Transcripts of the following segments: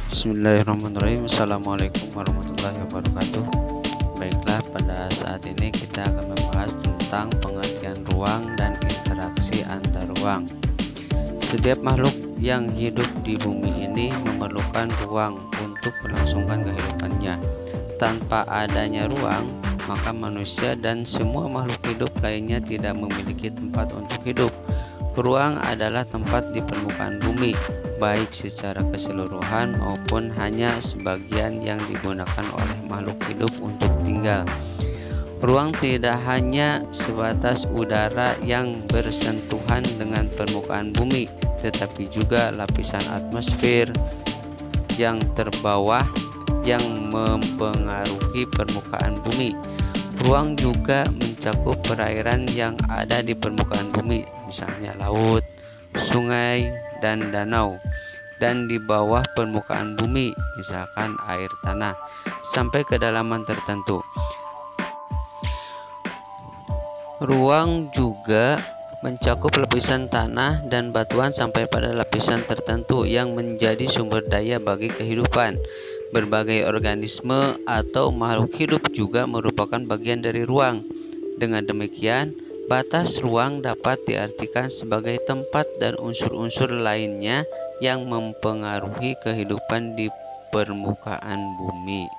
Bismillahirrahmanirrahim. Assalamualaikum warahmatullahi wabarakatuh. Baiklah, pada saat ini kita akan membahas tentang pengertian ruang dan interaksi antar ruang. Setiap makhluk yang hidup di bumi ini memerlukan ruang untuk melangsungkan kehidupannya. Tanpa adanya ruang, maka manusia dan semua makhluk hidup lainnya tidak memiliki tempat untuk hidup. Ruang adalah tempat di permukaan bumi, baik secara keseluruhan maupun hanya sebagian yang digunakan oleh makhluk hidup untuk tinggal. Ruang tidak hanya sebatas udara yang bersentuhan dengan permukaan bumi, tetapi juga lapisan atmosfer yang terbawah yang mempengaruhi permukaan bumi. Ruang juga mencakup perairan yang ada di permukaan bumi, misalnya laut, sungai, dan danau, dan di bawah permukaan bumi, misalkan air tanah, sampai kedalaman tertentu. Ruang juga mencakup lapisan tanah dan batuan sampai pada lapisan tertentu yang menjadi sumber daya bagi kehidupan. Berbagai organisme atau makhluk hidup juga merupakan bagian dari ruang. Dengan demikian, batas ruang dapat diartikan sebagai tempat dan unsur-unsur lainnya yang mempengaruhi kehidupan di permukaan bumi.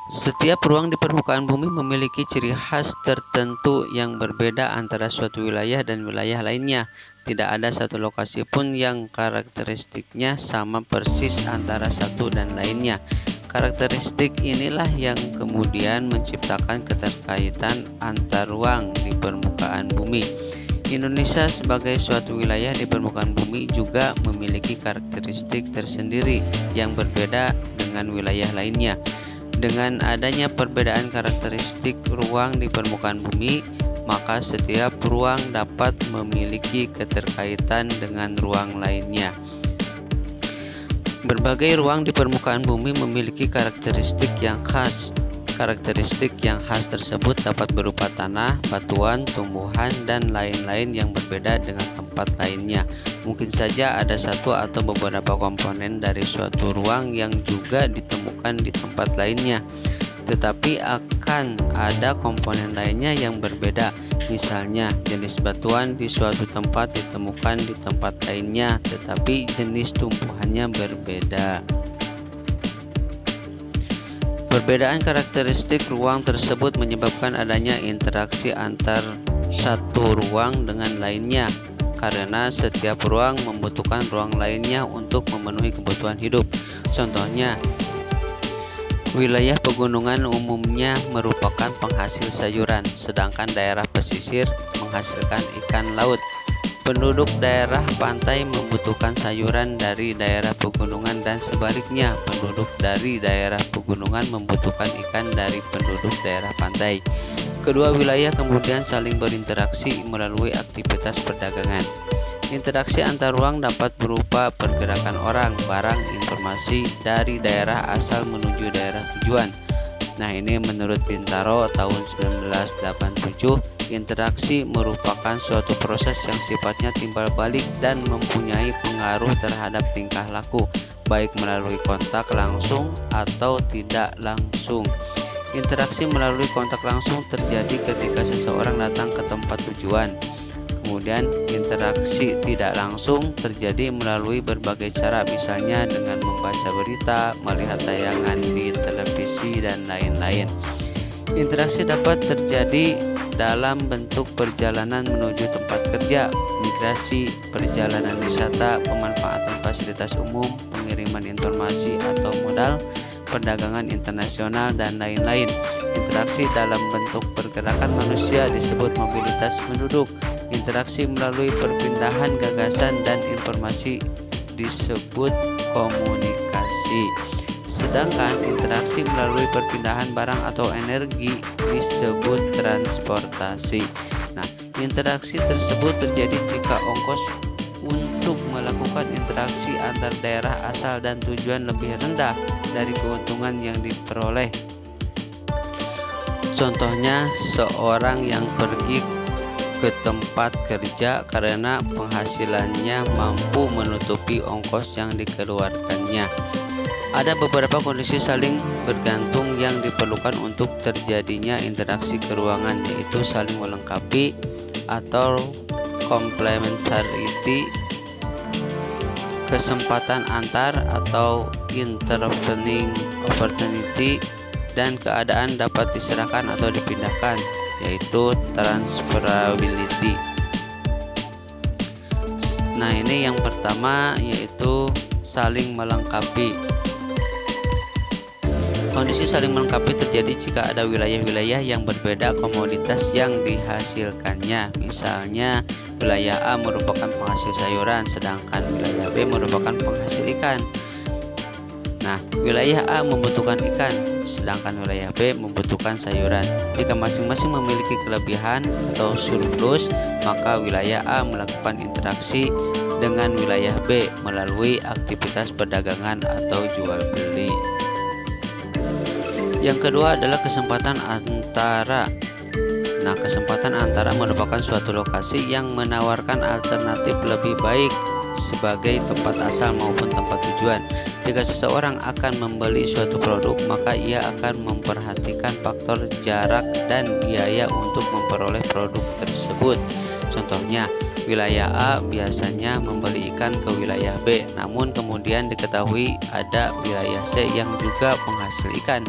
Setiap ruang di permukaan bumi memiliki ciri khas tertentu yang berbeda antara suatu wilayah dan wilayah lainnya. Tidak ada satu lokasi pun yang karakteristiknya sama persis antara satu dan lainnya. Karakteristik inilah yang kemudian menciptakan keterkaitan antar ruang di permukaan bumi. Indonesia sebagai suatu wilayah di permukaan bumi juga memiliki karakteristik tersendiri yang berbeda dengan wilayah lainnya. Dengan adanya perbedaan karakteristik ruang di permukaan bumi, maka setiap ruang dapat memiliki keterkaitan dengan ruang lainnya. Berbagai ruang di permukaan bumi memiliki karakteristik yang khas. Karakteristik yang khas tersebut dapat berupa tanah, batuan, tumbuhan, dan lain-lain yang berbeda dengan tempat lainnya. Mungkin saja ada satu atau beberapa komponen dari suatu ruang yang juga ditemukan di tempat lainnya, tetapi akan ada komponen lainnya yang berbeda. Misalnya, jenis batuan di suatu tempat ditemukan di tempat lainnya, tetapi jenis tumbuhannya berbeda. Perbedaan karakteristik ruang tersebut menyebabkan adanya interaksi antar satu ruang dengan lainnya, karena setiap ruang membutuhkan ruang lainnya untuk memenuhi kebutuhan hidup. Contohnya, wilayah pegunungan umumnya merupakan penghasil sayuran, sedangkan daerah pesisir menghasilkan ikan laut. Penduduk daerah pantai membutuhkan sayuran dari daerah pegunungan dan sebaliknya, penduduk dari daerah pegunungan membutuhkan ikan dari penduduk daerah pantai. Kedua wilayah kemudian saling berinteraksi melalui aktivitas perdagangan. Interaksi antar ruang dapat berupa pergerakan orang, barang, informasi dari daerah asal menuju daerah tujuan. Nah, ini menurut Bintaro tahun 1987, interaksi merupakan suatu proses yang sifatnya timbal balik dan mempunyai pengaruh terhadap tingkah laku, baik melalui kontak langsung atau tidak langsung. Interaksi melalui kontak langsung terjadi ketika seseorang datang ke tempat tujuan. Kemudian interaksi tidak langsung terjadi melalui berbagai cara, misalnya dengan membaca berita, melihat tayangan di televisi, dan lain-lain. Interaksi dapat terjadi dalam bentuk perjalanan menuju tempat kerja, migrasi, perjalanan wisata, pemanfaatan fasilitas umum, pengiriman informasi atau modal, perdagangan internasional, dan lain-lain. Interaksi dalam bentuk pergerakan manusia disebut mobilitas penduduk. Interaksi melalui perpindahan gagasan dan informasi disebut komunikasi. Sedangkan interaksi melalui perpindahan barang atau energi disebut transportasi. Nah, interaksi tersebut terjadi jika ongkos untuk melakukan interaksi antar daerah asal dan tujuan lebih rendah dari keuntungan yang diperoleh. Contohnya, seorang yang pergi ke tempat kerja karena penghasilannya mampu menutupi ongkos yang dikeluarkannya. Ada beberapa kondisi saling bergantung yang diperlukan untuk terjadinya interaksi keuangan, yaitu saling melengkapi atau complementarity, kesempatan antar atau intervening opportunity, dan keadaan dapat diserahkan atau dipindahkan, yaitu transferability. Nah, ini yang pertama yaitu saling melengkapi. Kondisi saling melengkapi terjadi jika ada wilayah-wilayah yang berbeda komoditas yang dihasilkannya. Misalnya, wilayah A merupakan penghasil sayuran, sedangkan wilayah B merupakan penghasil ikan. Nah, wilayah A membutuhkan ikan, sedangkan wilayah B membutuhkan sayuran. Jika masing-masing memiliki kelebihan atau surplus, maka wilayah A melakukan interaksi dengan wilayah B melalui aktivitas perdagangan atau jual beli. Yang kedua adalah kesempatan antara. Nah, kesempatan antara merupakan suatu lokasi yang menawarkan alternatif lebih baik sebagai tempat asal maupun tempat tujuan. Jika seseorang akan membeli suatu produk, maka ia akan memperhatikan faktor jarak dan biaya untuk memperoleh produk tersebut. Contohnya, wilayah A biasanya membeli ikan ke wilayah B, namun kemudian diketahui ada wilayah C yang juga penghasil ikan.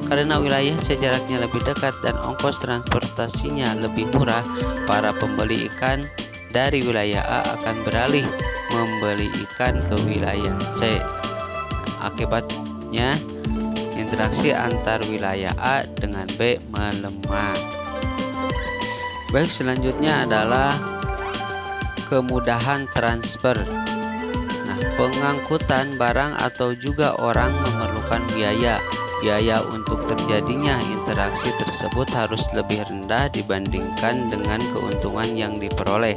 Karena wilayah C jaraknya lebih dekat dan ongkos transportasinya lebih murah, para pembeli ikan dari wilayah A akan beralih membeli ikan ke wilayah C. Akibatnya, interaksi antar wilayah A dengan B melemah. Baik, selanjutnya adalah kemudahan transfer. Nah, pengangkutan barang atau juga orang memerlukan biaya. Biaya untuk terjadinya interaksi tersebut harus lebih rendah dibandingkan dengan keuntungan yang diperoleh.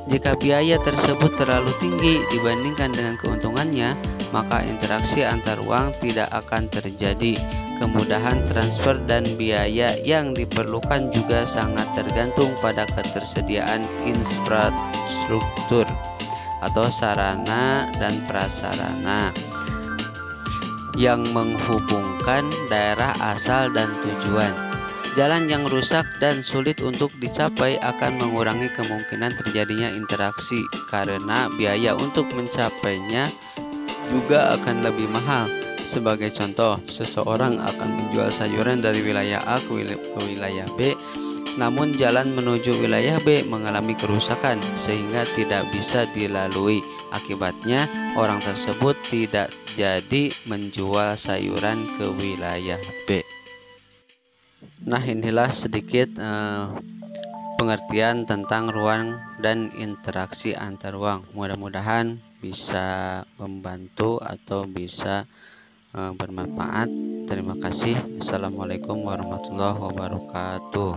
Jika biaya tersebut terlalu tinggi dibandingkan dengan keuntungannya, maka interaksi antar uang tidak akan terjadi. Kemudahan transfer dan biaya yang diperlukan juga sangat tergantung pada ketersediaan infrastruktur atau sarana dan prasarana yang menghubungkan daerah asal dan tujuan. Jalan yang rusak dan sulit untuk dicapai akan mengurangi kemungkinan terjadinya interaksi karena biaya untuk mencapainya juga akan lebih mahal. Sebagai contoh, seseorang akan menjual sayuran dari wilayah A ke wilayah B, namun jalan menuju wilayah B mengalami kerusakan sehingga tidak bisa dilalui. Akibatnya, orang tersebut tidak jadi menjual sayuran ke wilayah B. Nah, inilah sedikit pengertian tentang ruang dan interaksi antar ruang. Mudah-mudahan bisa membantu atau bisa bermanfaat. Terima kasih. Assalamualaikum warahmatullahi wabarakatuh.